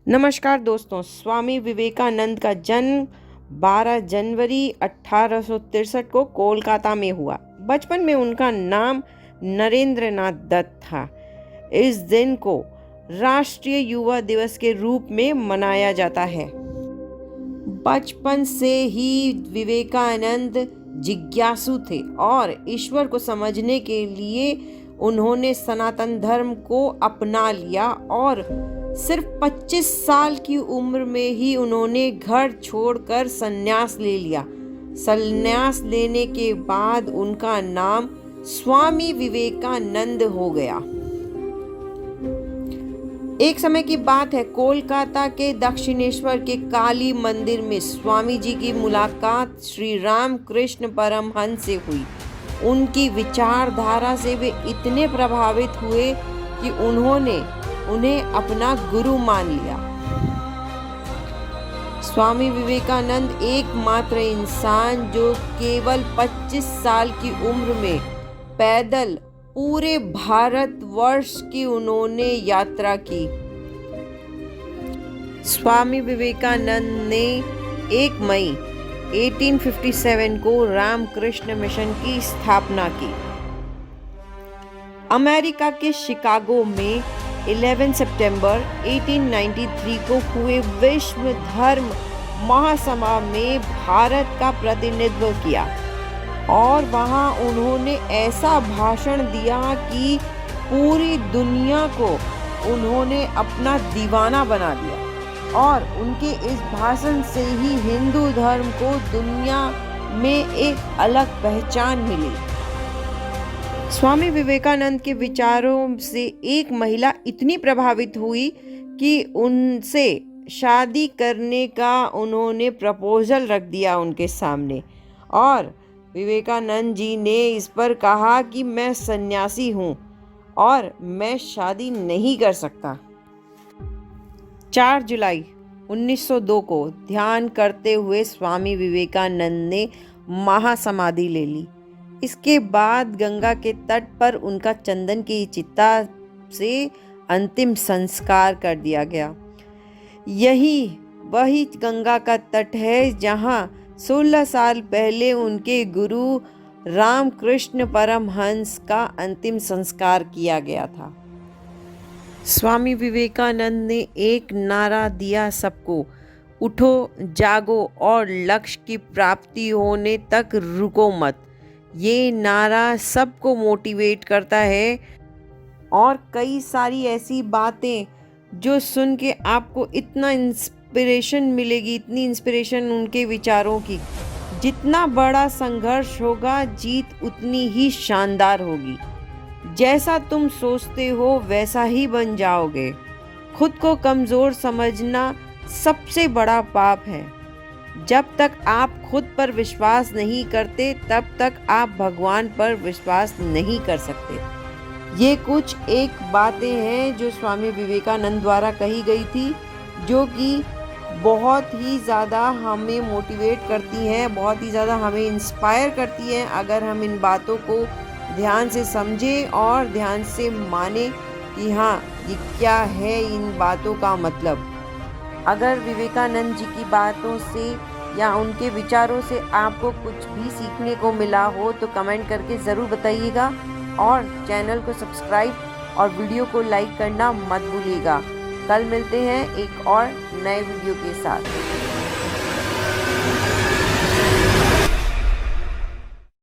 नमस्कार दोस्तों, स्वामी विवेकानंद का जन्म 12 जनवरी 1863 को कोलकाता में हुआ। बचपन में उनका नाम नरेंद्र नाथ दत्त था। इस दिन को राष्ट्रीय युवा दिवस के रूप में मनाया जाता है। बचपन से ही विवेकानंद जिज्ञासु थे और ईश्वर को समझने के लिए उन्होंने सनातन धर्म को अपना लिया और सिर्फ 25 साल की उम्र में ही उन्होंने घर छोड़कर संन्यास ले लिया। संन्यास लेने के बाद उनका नाम स्वामी विवेकानंद हो गया। एक समय की बात है, कोलकाता के दक्षिणेश्वर के काली मंदिर में स्वामी जी की मुलाकात श्री रामकृष्ण परमहंस से हुई। उनकी विचारधारा से वे इतने प्रभावित हुए कि उन्होंने उन्हें अपना गुरु मान लिया। स्वामी विवेकानंद एकमात्र इंसान जो केवल 25 साल की उम्र में पैदल पूरे भारतवर्ष की उन्होंने यात्रा की। स्वामी विवेकानंद ने 1 मई 1857 को रामकृष्ण मिशन की स्थापना की। अमेरिका के शिकागो में 11 सितंबर 1893 को हुए विश्व धर्म महासभा में भारत का प्रतिनिधित्व किया और वहां उन्होंने ऐसा भाषण दिया कि पूरी दुनिया को उन्होंने अपना दीवाना बना दिया और उनके इस भाषण से ही हिंदू धर्म को दुनिया में एक अलग पहचान मिली। स्वामी विवेकानंद के विचारों से एक महिला इतनी प्रभावित हुई कि उनसे शादी करने का उन्होंने प्रपोजल रख दिया उनके सामने और विवेकानंद जी ने इस पर कहा कि मैं सन्यासी हूँ और मैं शादी नहीं कर सकता। 4 जुलाई 1902 को ध्यान करते हुए स्वामी विवेकानंद ने महासमाधि ले ली। इसके बाद गंगा के तट पर उनका चंदन की चिता से अंतिम संस्कार कर दिया गया। यही वही गंगा का तट है जहां 16 साल पहले उनके गुरु रामकृष्ण परमहंस का अंतिम संस्कार किया गया था। स्वामी विवेकानंद ने एक नारा दिया सबको, उठो जागो और लक्ष्य की प्राप्ति होने तक रुको मत। ये नारा सबको मोटिवेट करता है और कई सारी ऐसी बातें जो सुन के आपको इतना इंस्पिरेशन मिलेगी, इतनी इंस्पिरेशन उनके विचारों की। जितना बड़ा संघर्ष होगा, जीत उतनी ही शानदार होगी। जैसा तुम सोचते हो वैसा ही बन जाओगे। खुद को कमज़ोर समझना सबसे बड़ा पाप है। जब तक आप खुद पर विश्वास नहीं करते तब तक आप भगवान पर विश्वास नहीं कर सकते। ये कुछ एक बातें हैं जो स्वामी विवेकानंद द्वारा कही गई थी, जो कि बहुत ही ज़्यादा हमें मोटिवेट करती हैं, बहुत ही ज़्यादा हमें इंस्पायर करती हैं अगर हम इन बातों को ध्यान से समझें और ध्यान से माने कि हाँ, ये क्या है इन बातों का मतलब। अगर विवेकानंद जी की बातों से या उनके विचारों से आपको कुछ भी सीखने को मिला हो तो कमेंट करके ज़रूर बताइएगा और चैनल को सब्सक्राइब और वीडियो को लाइक करना मत भूलिएगा। कल मिलते हैं एक और नए वीडियो के साथ।